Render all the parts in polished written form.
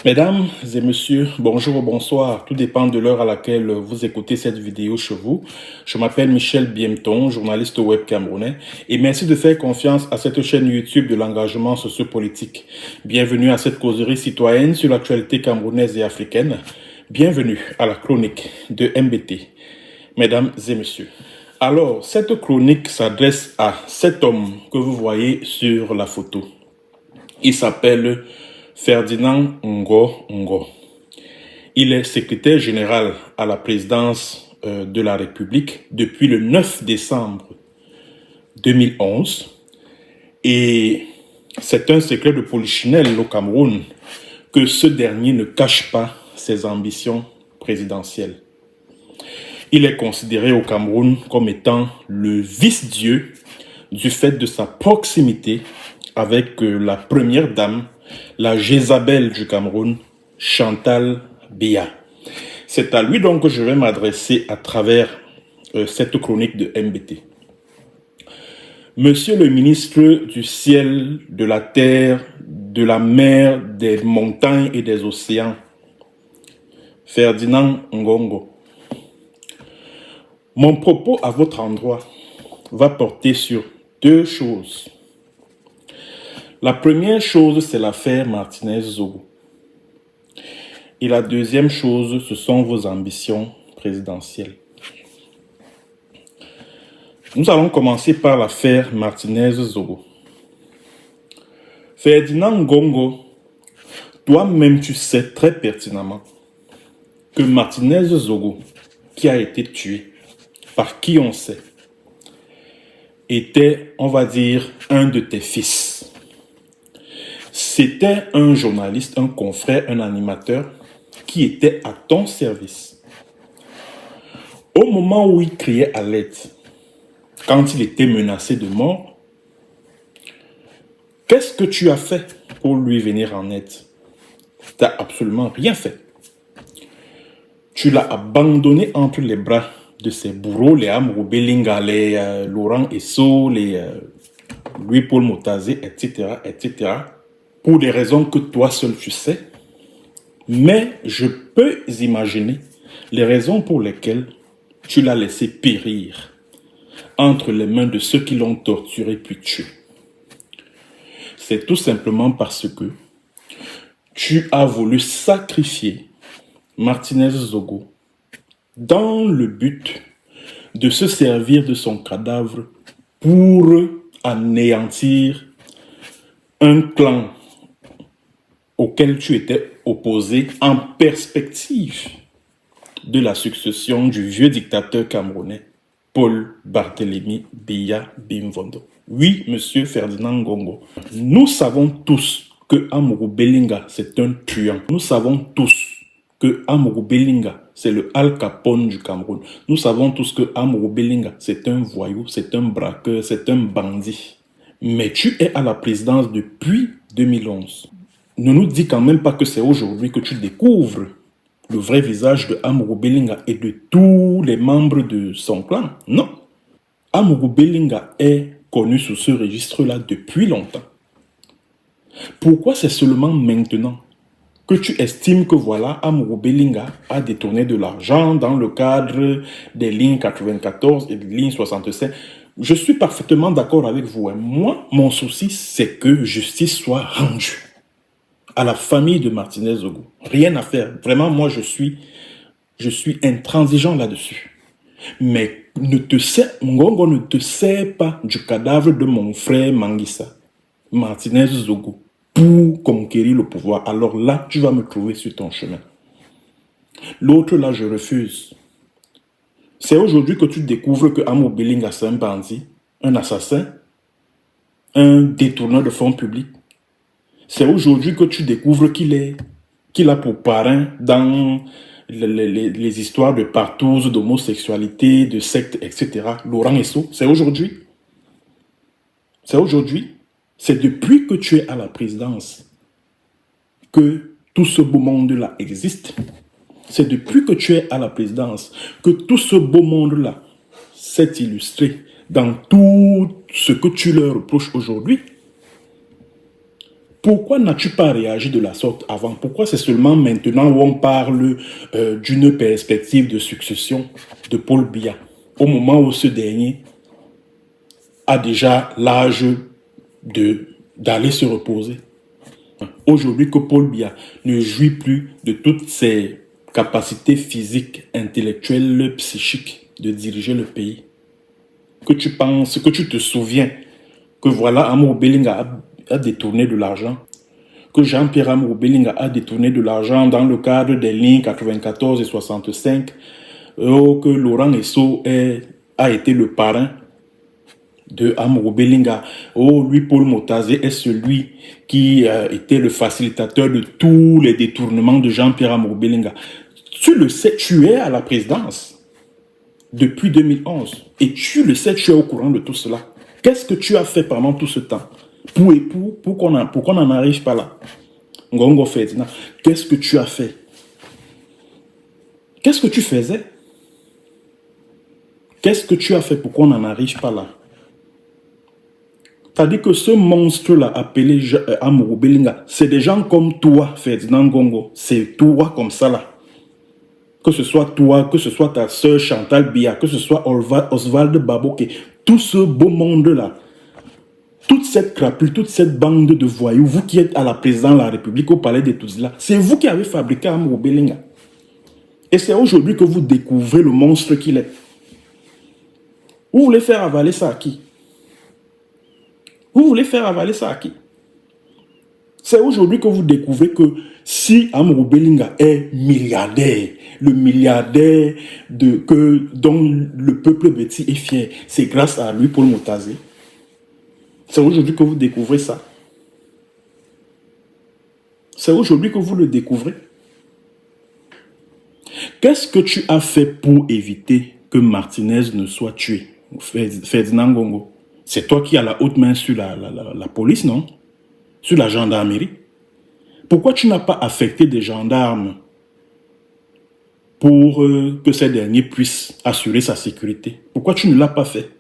Mesdames et messieurs, bonjour ou bonsoir, tout dépend de l'heure à laquelle vous écoutez cette vidéo chez vous. Je m'appelle Michel Biemton, journaliste web camerounais, et merci de faire confiance à cette chaîne YouTube de l'engagement sociopolitique. Bienvenue à cette causerie citoyenne sur l'actualité camerounaise et africaine. Bienvenue à la chronique de MBT. Mesdames et messieurs, alors cette chronique s'adresse à cet homme que vous voyez sur la photo. Il s'appelle Ferdinand Ngo. Il est secrétaire général à la présidence de la République depuis le 9 décembre 2011. Et c'est un secret de polichinelle au Cameroun que ce dernier ne cache pas ses ambitions présidentielles. Il est considéré au Cameroun comme étant le vice-dieu du fait de sa proximité avec la première dame, la Jézabel du Cameroun, Chantal Biya. C'est à lui donc que je vais m'adresser à travers cette chronique de MBT. Monsieur le ministre du ciel, de la terre, de la mer, des montagnes et des océans, Ferdinand Ngongo, mon propos à votre endroit va porter sur deux choses. La première chose, c'est l'affaire Martinez-Zogo. Et la deuxième chose, ce sont vos ambitions présidentielles. Nous allons commencer par l'affaire Martinez-Zogo. Ferdinand Ngongo, toi-même tu sais très pertinemment que Martinez-Zogo, qui a été tué, par qui on sait, était, on va dire, un de tes fils. C'était un journaliste, un confrère, un animateur qui était à ton service. Au moment où il criait à l'aide, quand il était menacé de mort, qu'est-ce que tu as fait pour lui venir en aide? Tu n'as absolument rien fait. Tu l'as abandonné entre les bras de ses bourreaux, les Amourou Belinga, les Laurent Esso, les Louis-Paul Motazé, etc., etc., pour des raisons que toi seul tu sais. Mais je peux imaginer les raisons pour lesquelles tu l'as laissé périr entre les mains de ceux qui l'ont torturé puis tué. C'est tout simplement parce que tu as voulu sacrifier Martinez-Zogo dans le but de se servir de son cadavre pour anéantir un clan auquel tu étais opposé en perspective de la succession du vieux dictateur camerounais Paul Barthélémy Biya Bimvondo. Oui, monsieur Ferdinand Ngongo, nous savons tous que Amourou Belinga, c'est un truand. Nous savons tous que Amourou Belinga, c'est le Al Capone du Cameroun. Nous savons tous que Amourou Belinga, c'est un voyou, c'est un braqueur, c'est un bandit. Mais tu es à la présidence depuis 2011. Ne nous dis quand même pas que c'est aujourd'hui que tu découvres le vrai visage de Amourou Belinga et de tous les membres de son clan. Non. Amourou Belinga est connu sous ce registre-là depuis longtemps. Pourquoi c'est seulement maintenant que tu estimes que voilà, Amourou Belinga a détourné de l'argent dans le cadre des lignes 94 et des lignes 65? Je suis parfaitement d'accord avec vous. Moi, mon souci, c'est que justice soit rendue à la famille de Martinez-Zogo. Rien à faire. Vraiment, moi, je suis intransigeant là-dessus. Mais Ngongo ne te sert pas du cadavre de mon frère Manguissa, Martinez-Zogo, pour conquérir le pouvoir. Alors là, tu vas me trouver sur ton chemin. L'autre, là, je refuse. C'est aujourd'hui que tu découvres que Amourou Belinga, c'est un bandit, un assassin, un détourneur de fonds publics. C'est aujourd'hui que tu découvres qu'il a pour parrain dans les histoires de partous, d'homosexualité, de sectes, etc. Laurent Esso, c'est aujourd'hui. C'est aujourd'hui. C'est depuis que tu es à la présidence que tout ce beau monde-là existe. C'est depuis que tu es à la présidence que tout ce beau monde-là s'est illustré dans tout ce que tu leur reproches aujourd'hui. Pourquoi n'as-tu pas réagi de la sorte avant? Pourquoi c'est seulement maintenant où on parle d'une perspective de succession de Paul Biya, au moment où ce dernier a déjà l'âge d'aller se reposer? Aujourd'hui que Paul Biya ne jouit plus de toutes ses capacités physiques, intellectuelles, psychiques de diriger le pays, que tu penses, que tu te souviens que voilà, Amour Belinga a détourné de l'argent, que Jean-Pierre Amour Belinga a détourné de l'argent dans le cadre des lignes 94 et 65, que Laurent Esso a été le parrain de Amour Belinga. Lui, Paul Motazé, est celui qui était le facilitateur de tous les détournements de Jean-Pierre Amour Belinga. Tu le sais, tu es à la présidence depuis 2011 et tu le sais, tu es au courant de tout cela. Qu'est-ce que tu as fait pendant tout ce temps pour qu'on n'en arrive pas là? Ngongo Ferdinand, qu'est-ce que tu as fait? Qu'est-ce que tu faisais? Qu'est-ce que tu as fait pour qu'on n'en arrive pas là? C'est-à-dire que ce monstre-là appelé Amour Belinga, c'est des gens comme toi, Ferdinand Ngongo. C'est toi comme ça là. Que ce soit toi, que ce soit ta soeur Chantal Biya, que ce soit Oswald Baboke, tout ce beau monde-là, toute cette crapule, toute cette bande de voyous, vous qui êtes à la présidence de la République, au palais de Touzla, c'est vous qui avez fabriqué Amour Belinga. Et c'est aujourd'hui que vous découvrez le monstre qu'il est. Vous voulez faire avaler ça à qui? Vous voulez faire avaler ça à qui? C'est aujourd'hui que vous découvrez que si Amour Belinga est milliardaire, le milliardaire dont le peuple bêti est fier, c'est grâce à lui, Paul Motazé. C'est aujourd'hui que vous découvrez ça. C'est aujourd'hui que vous le découvrez. Qu'est-ce que tu as fait pour éviter que Martinez ne soit tué? Ferdinand Ngongo, c'est toi qui as la haute main sur la police, non? Sur la gendarmerie. Pourquoi tu n'as pas affecté des gendarmes pour que ces derniers puissent assurer sa sécurité? Pourquoi tu ne l'as pas fait?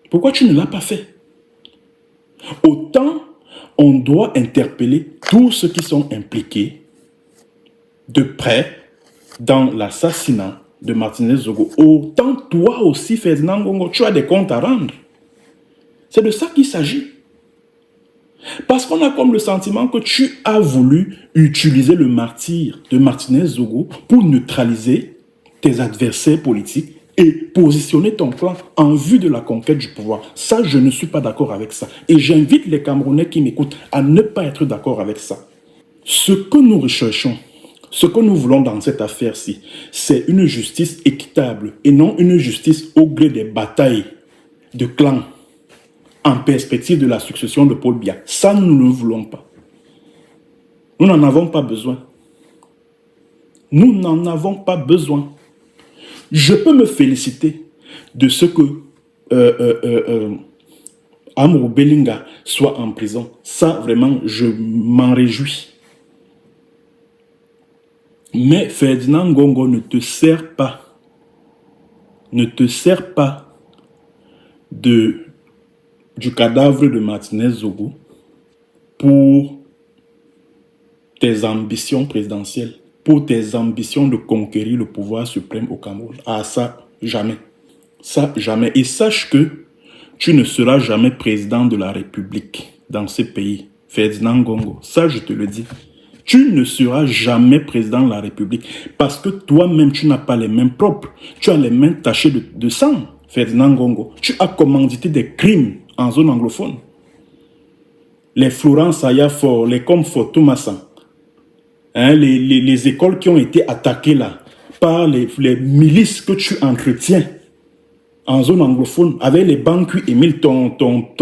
Pourquoi tu ne l'as pas fait? Autant on doit interpeller tous ceux qui sont impliqués de près dans l'assassinat de Martinez Zogo. Autant toi aussi, Ferdinand Ngongo, tu as des comptes à rendre. C'est de ça qu'il s'agit. Parce qu'on a comme le sentiment que tu as voulu utiliser le martyre de Martinez Zogo pour neutraliser tes adversaires politiques et positionner ton plan en vue de la conquête du pouvoir. Ça, je ne suis pas d'accord avec ça. Et j'invite les Camerounais qui m'écoutent à ne pas être d'accord avec ça. Ce que nous recherchons, ce que nous voulons dans cette affaire-ci, c'est une justice équitable et non une justice au gré des batailles de clans en perspective de la succession de Paul Biya. Ça, nous ne le voulons pas. Nous n'en avons pas besoin. Nous n'en avons pas besoin. Je peux me féliciter de ce que Amour Belinga soit en prison. Ça, vraiment, je m'en réjouis. Mais Ferdinand Ngongo ne te sert pas. Ne te sert pas du cadavre de Martinez Zogo pour tes ambitions présidentielles, pour tes ambitions de conquérir le pouvoir suprême au Cameroun. Ah, ça, jamais. Ça, jamais. Et sache que tu ne seras jamais président de la République dans ce pays, Ferdinand Ngongo. Ça, je te le dis. Tu ne seras jamais président de la République parce que toi-même, tu n'as pas les mains propres. Tu as les mains tachées de sang, Ferdinand Ngongo. Tu as commandité des crimes en zone anglophone. Les Florence Ayafor, les Comfort Thomasan, hein, les écoles qui ont été attaquées là par les milices que tu entretiens en zone anglophone avec les banques qui émilent ton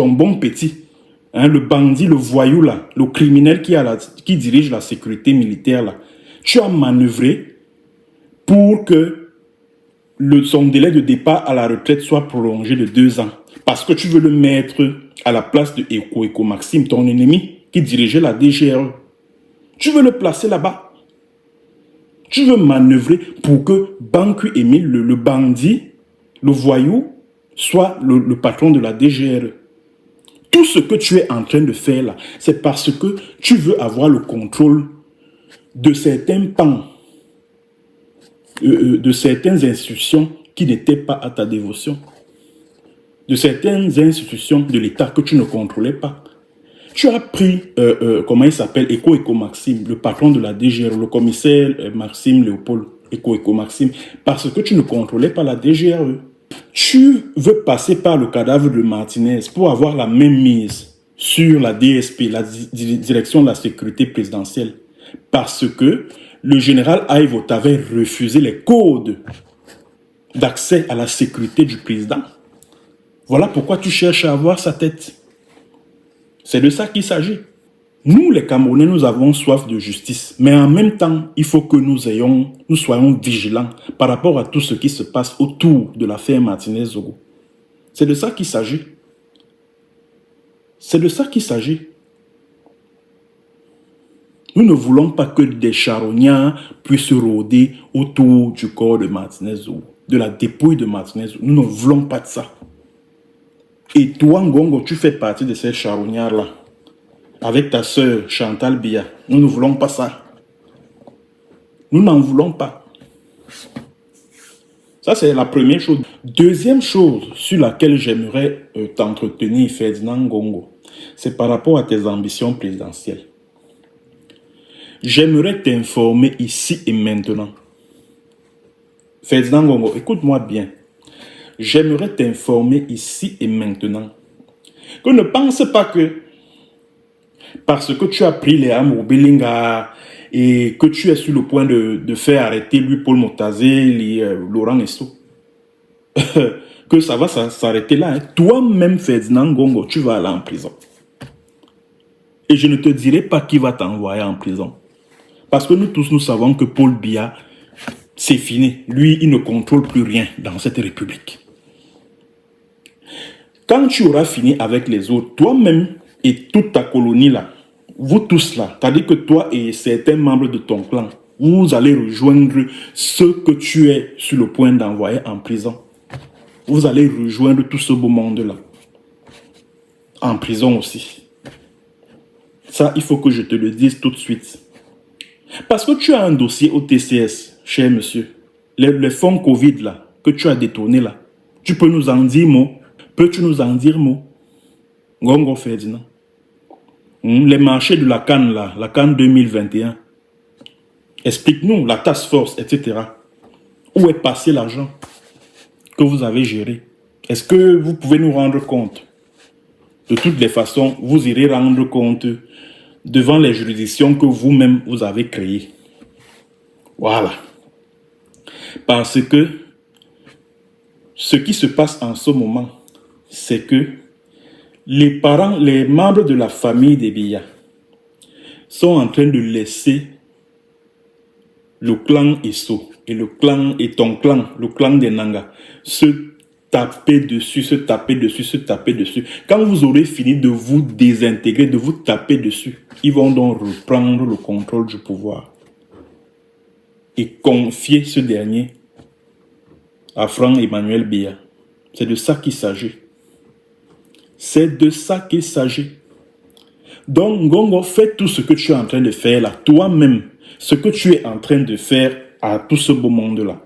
bon petit. Hein, le bandit, le voyou là, le criminel qui dirige la sécurité militaire là. Tu as manœuvré pour que son délai de départ à la retraite soit prolongé de 2 ans. Parce que tu veux le mettre à la place de Eko Maxime, ton ennemi, qui dirigeait la DGRE. Tu veux le placer là-bas. Tu veux manœuvrer pour que Banque Émile, le bandit, le voyou, soit le patron de la DGRE. Tout ce que tu es en train de faire là, c'est parce que tu veux avoir le contrôle de certains pans, de certaines institutions qui n'étaient pas à ta dévotion, de certaines institutions de l'État que tu ne contrôlais pas. Tu as pris, comment il s'appelle, Eco Maxime, le patron de la DGRE, le commissaire Maxime Léopold, Eco Maxime, parce que tu ne contrôlais pas la DGRE. Tu veux passer par le cadavre de Martinez pour avoir la même mise sur la DSP, la Direction de la Sécurité Présidentielle, parce que le général Aïvo t'avait refusé les codes d'accès à la sécurité du président. Voilà pourquoi tu cherches à avoir sa tête. C'est de ça qu'il s'agit. Nous, les Camerounais, nous avons soif de justice. Mais en même temps, il faut que nous soyons vigilants par rapport à tout ce qui se passe autour de l'affaire Martinez-Zogo. C'est de ça qu'il s'agit. C'est de ça qu'il s'agit. Nous ne voulons pas que des charognards puissent rôder autour du corps de Martinez-Zogo, de la dépouille de Martinez-Zogo. Nous ne voulons pas de ça. Et toi, Ngongo, tu fais partie de ces charognards-là. Avec ta sœur Chantal Biya. Nous ne voulons pas ça. Nous n'en voulons pas. Ça, c'est la première chose. Deuxième chose sur laquelle j'aimerais t'entretenir, Ferdinand Ngongo, c'est par rapport à tes ambitions présidentielles. J'aimerais t'informer ici et maintenant. Ferdinand Ngongo, écoute-moi bien. J'aimerais t'informer ici et maintenant que ne pense pas que parce que tu as pris les âmes au Belinga et que tu es sur le point de faire arrêter lui Paul Motazé, Laurent Esso, que ça va s'arrêter là. Hein. Toi-même, Ferdinand Ngongo, tu vas aller en prison. Et je ne te dirai pas qui va t'envoyer en prison. Parce que nous tous, nous savons que Paul Biya, c'est fini. Lui, il ne contrôle plus rien dans cette république. Quand tu auras fini avec les autres, toi-même et toute ta colonie là, vous tous là, c'est-à-dire que toi et certains membres de ton clan, vous allez rejoindre ceux que tu es sur le point d'envoyer en prison. Vous allez rejoindre tout ce beau monde là. En prison aussi. Ça, il faut que je te le dise tout de suite. Parce que tu as un dossier au TCS, cher monsieur. Les fonds Covid là, que tu as détournés là. Tu peux nous en dire mot? Peux-tu nous en dire mot? Ngongo Ferdinand. Les marchés de la Cannes là, la Cannes 2021. Explique-nous, la task force, etc. Où est passé l'argent que vous avez géré? Est-ce que vous pouvez nous rendre compte? De toutes les façons, vous irez rendre compte devant les juridictions que vous-même vous avez créées. Voilà. Parce que ce qui se passe en ce moment, c'est que les parents, les membres de la famille des Biya sont en train de laisser le clan Esso et ton clan, le clan des Nanga, se taper dessus, se taper dessus, se taper dessus. Quand vous aurez fini de vous désintégrer, de vous taper dessus, ils vont donc reprendre le contrôle du pouvoir et confier ce dernier à Franck Emmanuel Biya. C'est de ça qu'il s'agit. C'est de ça qu'il s'agit. Donc, Ngongo, fais tout ce que tu es en train de faire là, toi-même, ce que tu es en train de faire à tout ce beau monde-là.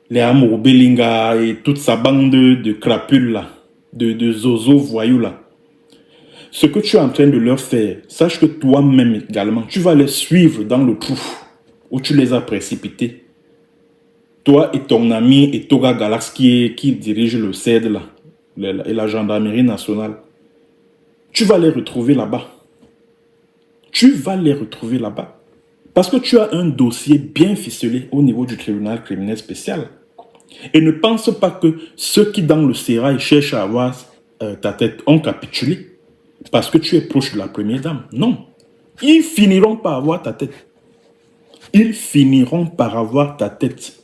Les Amour Belinga et toute sa bande de crapules là, de zozo voyous là. Ce que tu es en train de leur faire, sache que toi-même également, tu vas les suivre dans le trou où tu les as précipités. Toi et ton ami et Toga Galax qui dirige le CED là, et la gendarmerie nationale. Tu vas les retrouver là-bas. Tu vas les retrouver là-bas. Parce que tu as un dossier bien ficelé au niveau du tribunal criminel spécial. Et ne pense pas que ceux qui dans le sérail cherchent à avoir ta tête ont capitulé. Parce que tu es proche de la première dame. Non. Ils finiront par avoir ta tête. Ils finiront par avoir ta tête.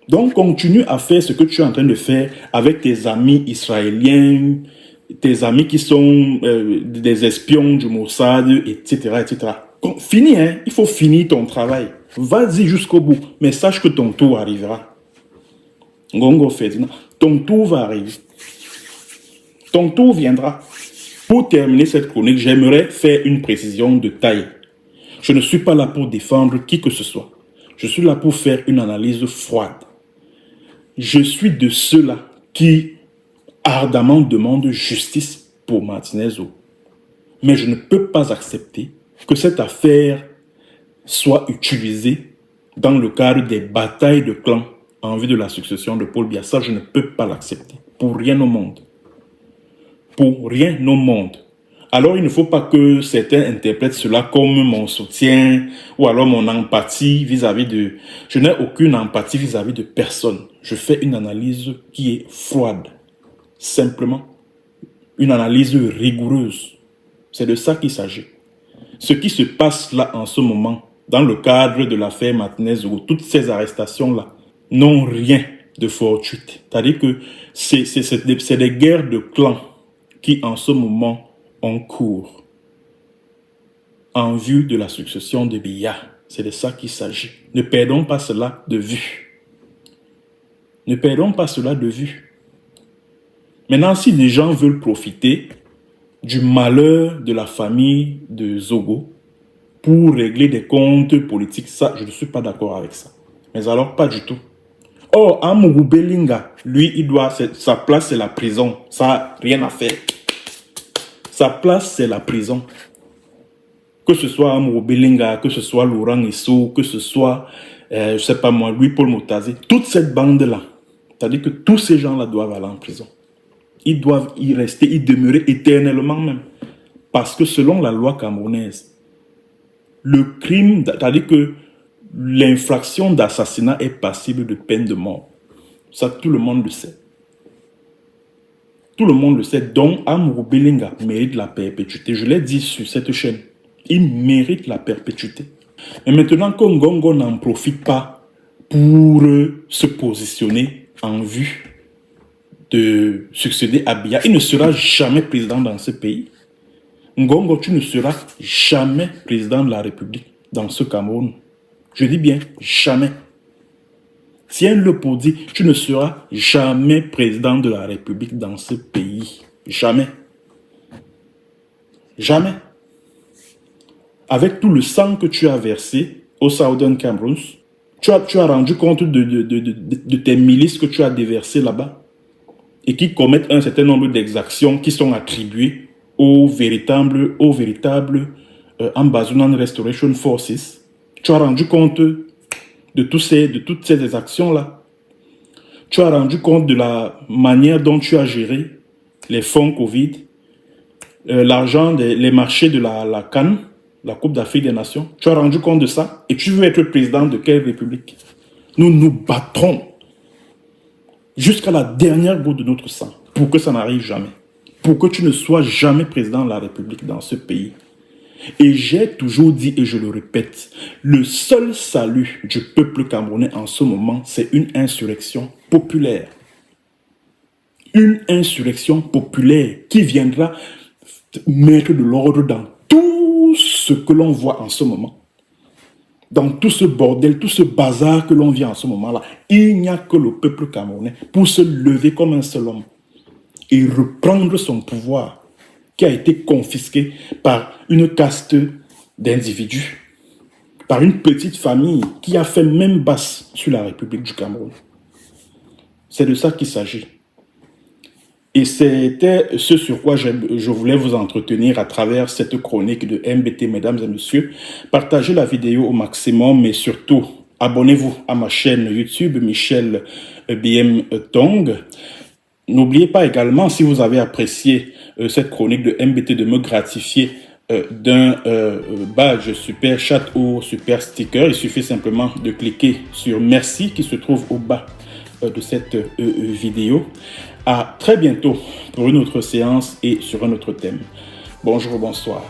Donc, continue à faire ce que tu es en train de faire avec tes amis israéliens, tes amis qui sont des espions du Mossad, etc., etc. Fini, hein? Il faut finir ton travail. Vas-y jusqu'au bout, mais sache que ton tour arrivera. Ngongo Ferdinand, ton tour va arriver. Ton tour viendra. Pour terminer cette chronique, j'aimerais faire une précision de taille. Je ne suis pas là pour défendre qui que ce soit. Je suis là pour faire une analyse froide. Je suis de ceux-là qui ardemment demandent justice pour Martinez O. Mais je ne peux pas accepter que cette affaire soit utilisée dans le cadre des batailles de clans en vue de la succession de Paul Biya. Ça, je ne peux pas l'accepter. Pour rien au monde. Pour rien au monde. Alors, il ne faut pas que certains interprètent cela comme mon soutien ou alors mon empathie vis-à-vis de... Je n'ai aucune empathie vis-à-vis de personne. Je fais une analyse qui est froide. Simplement, une analyse rigoureuse. C'est de ça qu'il s'agit. Ce qui se passe là en ce moment, dans le cadre de l'affaire Martinez ou toutes ces arrestations-là, n'ont rien de fortuit. C'est-à-dire que c'est des guerres de clans qui en ce moment ont cours en vue de la succession de Biya. C'est de ça qu'il s'agit. Ne perdons pas cela de vue. Ne perdons pas cela de vue. Maintenant, si les gens veulent profiter du malheur de la famille de Zogo pour régler des comptes politiques, ça, je ne suis pas d'accord avec ça. Mais alors, pas du tout. Oh, Amourou Belinga, lui, sa place, c'est la prison. Ça n'a rien à faire. Sa place, c'est la prison. Que ce soit Amourou Belinga, que ce soit Laurent Issou, que ce soit, je ne sais pas moi, Louis-Paul Motazé, toute cette bande-là, c'est-à-dire que tous ces gens-là doivent aller en prison. Ils doivent y rester, y demeurer éternellement même. Parce que selon la loi camerounaise, le crime, c'est-à-dire que l'infraction d'assassinat est passible de peine de mort. Ça, tout le monde le sait. Tout le monde le sait. Donc, Amourou Belinga mérite la perpétuité. Je l'ai dit sur cette chaîne. Il mérite la perpétuité. Mais maintenant que Ngongo n'en profite pas pour se positionner en vue de succéder à Biya, il ne sera jamais président dans ce pays. Ngongo, tu ne seras jamais président de la République dans ce Cameroun. Je dis bien jamais. Si un Lepo dit, tu ne seras jamais président de la République dans ce pays. Jamais. Jamais. Avec tout le sang que tu as versé au Southern Cameroun, tu as rendu compte de tes milices que tu as déversées là-bas et qui commettent un certain nombre d'exactions qui sont attribuées aux véritables Ambazonan Restoration Forces. Tu as rendu compte de toutes ces actions-là. Tu as rendu compte de la manière dont tu as géré les fonds Covid, l'argent, les marchés de la CAN, la Coupe d'Afrique des Nations. Tu as rendu compte de ça et tu veux être président de quelle république? Nous nous battrons jusqu'à la dernière goutte de notre sang pour que ça n'arrive jamais. Pour que tu ne sois jamais président de la République dans ce pays. Et j'ai toujours dit, et je le répète, le seul salut du peuple camerounais en ce moment, c'est une insurrection populaire. Une insurrection populaire qui viendra mettre de l'ordre dans tout ce que l'on voit en ce moment. Dans tout ce bordel, tout ce bazar que l'on vit en ce moment-là, il n'y a que le peuple camerounais pour se lever comme un seul homme et reprendre son pouvoir qui a été confisqué par une caste d'individus, par une petite famille qui a fait même basse sur la République du Cameroun. C'est de ça qu'il s'agit. Et c'était ce sur quoi je voulais vous entretenir à travers cette chronique de MBT, mesdames et messieurs. Partagez la vidéo au maximum, mais surtout, abonnez-vous à ma chaîne YouTube, Michel BM Tong. N'oubliez pas également, si vous avez apprécié cette chronique de MBT, de me gratifier d'un badge super chat ou super sticker. Il suffit simplement de cliquer sur merci qui se trouve au bas de cette vidéo. À très bientôt pour une autre séance et sur un autre thème. Bonjour, bonsoir.